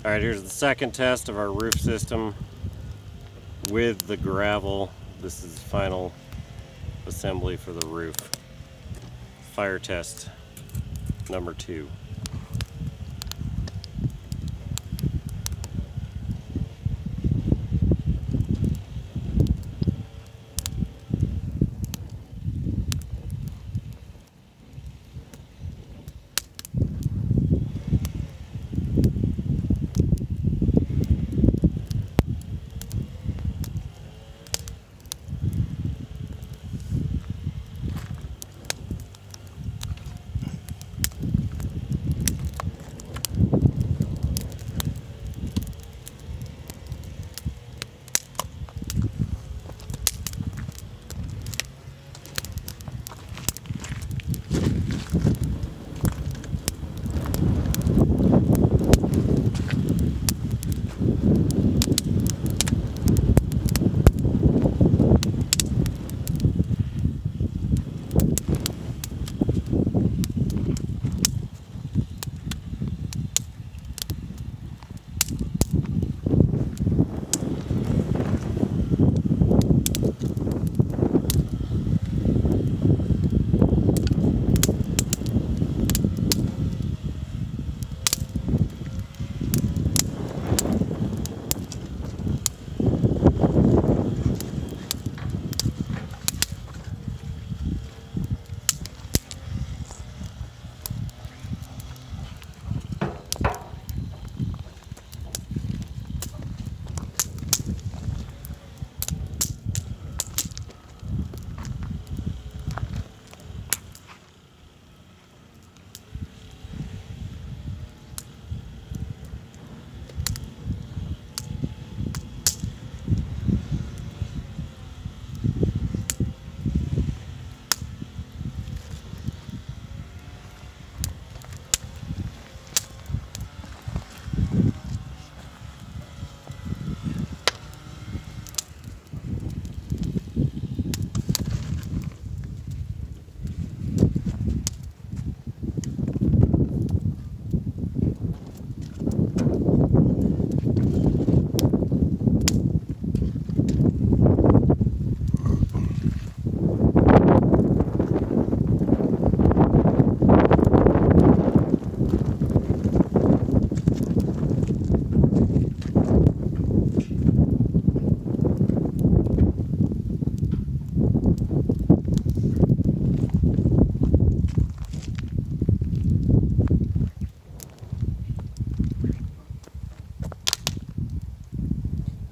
Alright, here's the second test of our roof system with the gravel. This is final assembly for the roof. Fire test number 2.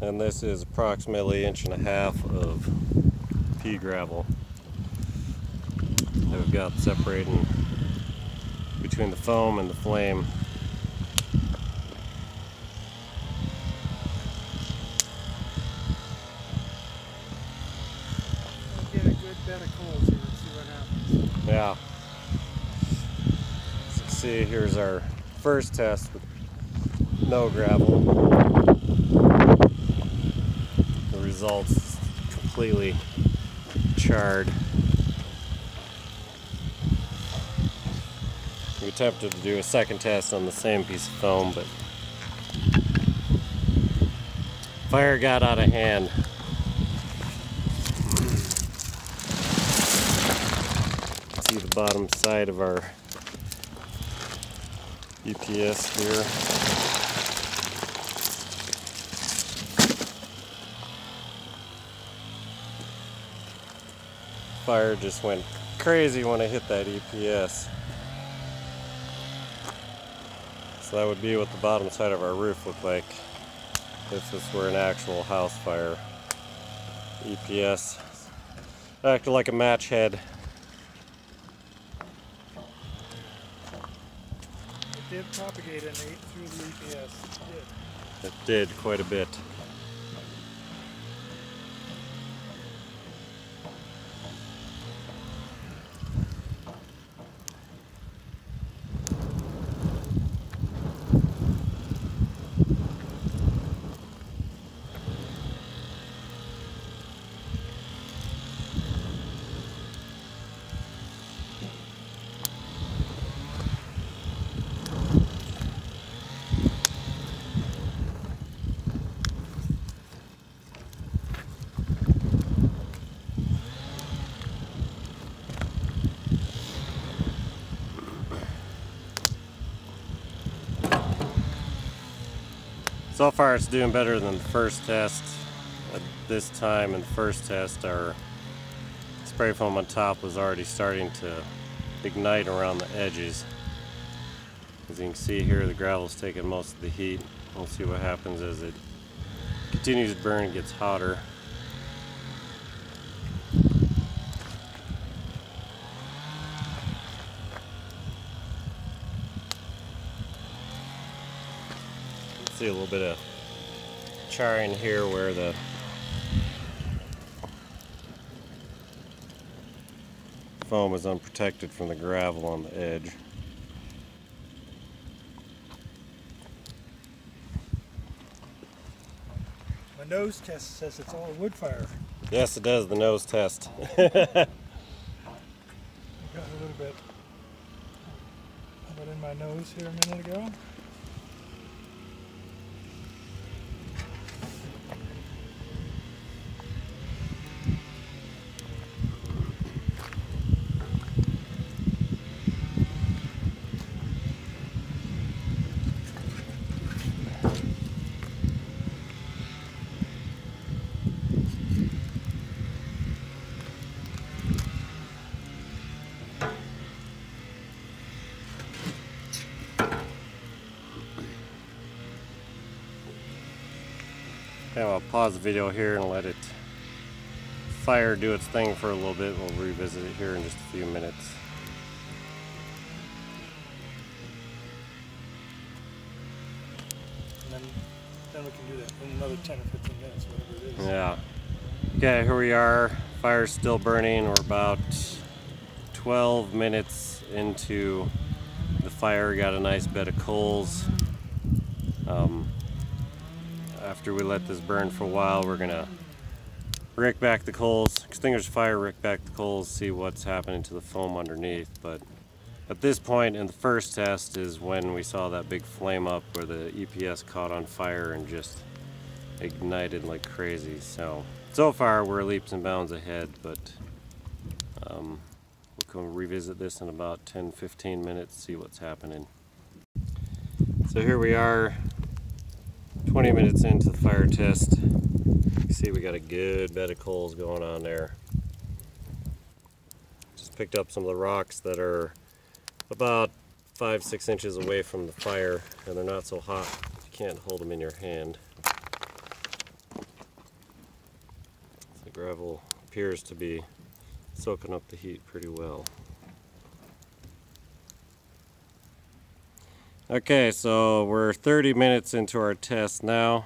And this is approximately 1.5 inches of pea gravel that we've got separating between the foam and the flame. Get a good bed of coals here and see what happens. Yeah. As you can see, here's our first test with no gravel. The results completely charred. We attempted to do a second test on the same piece of foam, but fire got out of hand. See the bottom side of our EPS here. Fire just went crazy when I hit that EPS. So that would be what the bottom side of our roof looked like if this were an actual house fire. EPS acted like a match head. It did propagate and ate through the EPS. It did quite a bit. So far it's doing better than the first test. At this time in the first test, our spray foam on top was already starting to ignite around the edges. As you can see here, the gravel's taking most of the heat. We'll see what happens as it continues to burn and gets hotter. See a little bit of charring here where the foam is unprotected from the gravel on the edge. My nose test says it's all wood fire. Yes, it does, the nose test. I got a little bit of it in my nose here a minute ago. Okay, I'll pause the video here and let it fire do its thing for a little bit. We'll revisit it here in just a few minutes. And then we can do that in another 10 or 15 minutes, whatever it is. Yeah. Okay, here we are. Fire's still burning. We're about 12 minutes into the fire. Got a nice bed of coals. After we let this burn for a while, we're gonna rick back the coals, extinguish the fire, rick back the coals, see what's happening to the foam underneath. But at this point in the first test is when we saw that big flame up where the EPS caught on fire and just ignited like crazy. So far we're leaps and bounds ahead, but we'll come revisit this in about 10-15 minutes, see what's happening. So here we are, 20 minutes into the fire test. You see we got a good bed of coals going on there. Just picked up some of the rocks that are about 5-6 inches away from the fire, and they're not so hot you can't hold them in your hand. The gravel appears to be soaking up the heat pretty well. Okay, so we're 30 minutes into our test now.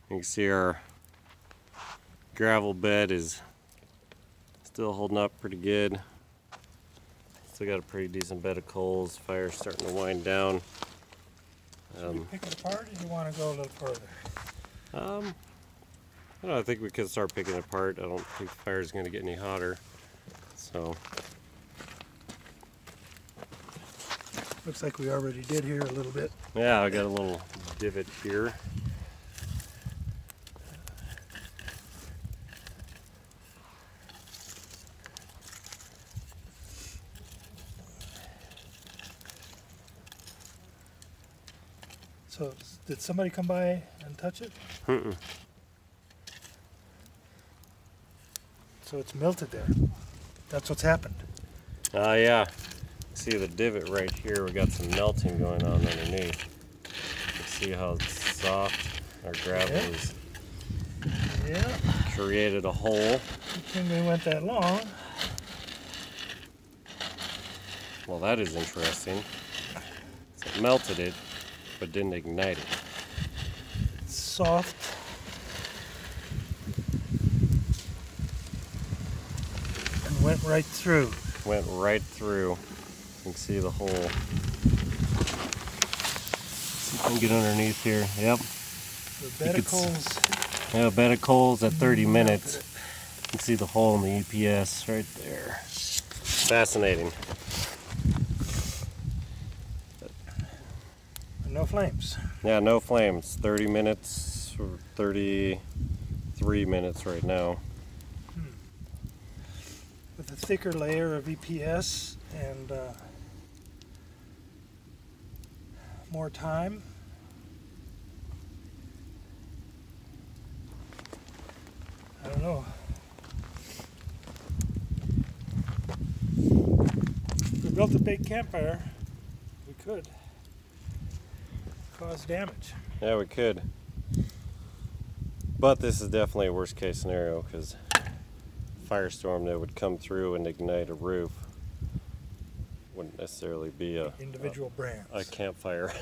You can see our gravel bed is still holding up pretty good. Still got a pretty decent bed of coals. Fire's starting to wind down. Should we pick it apart, or do you want to go a little further? I don't know, I think we could start picking it apart. I don't think the fire's going to get any hotter. So. Looks like we already did here a little bit. Yeah, I got a little divot here. So, did somebody come by and touch it? Mm-mm. So it's melted there. That's what's happened. Yeah. See the divot right here, we got some melting going on underneath. You see how it's soft? Our gravel has created a hole. Good thing we went that long. Well, that is interesting. So it melted it, but didn't ignite it. It's soft. And went right through. Went right through. You can see the hole. See if I can get underneath here. Yep. The bed of coals. Yeah, bed of coals at 30 minutes. You can see the hole in the EPS right there. Fascinating. And no flames. Yeah, no flames. 30 minutes, or 33 minutes right now. With a thicker layer of EPS and more time, I don't know. If we built a big campfire, we could cause damage. Yeah, we could. But this is definitely a worst case scenario because firestorm that would come through and ignite a roof wouldn't necessarily be a individual brands. A campfire.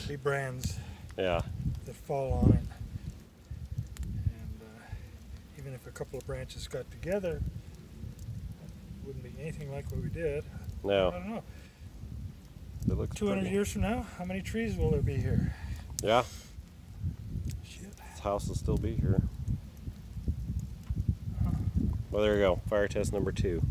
Be brands. Yeah. That fall on it. And even if a couple of branches got together, it wouldn't be anything like what we did. No. I don't know. It looks 200 pretty. years from now, how many trees will there be here? Yeah. Shit. This house will still be here. Huh. Well, there you go. Fire test number 2.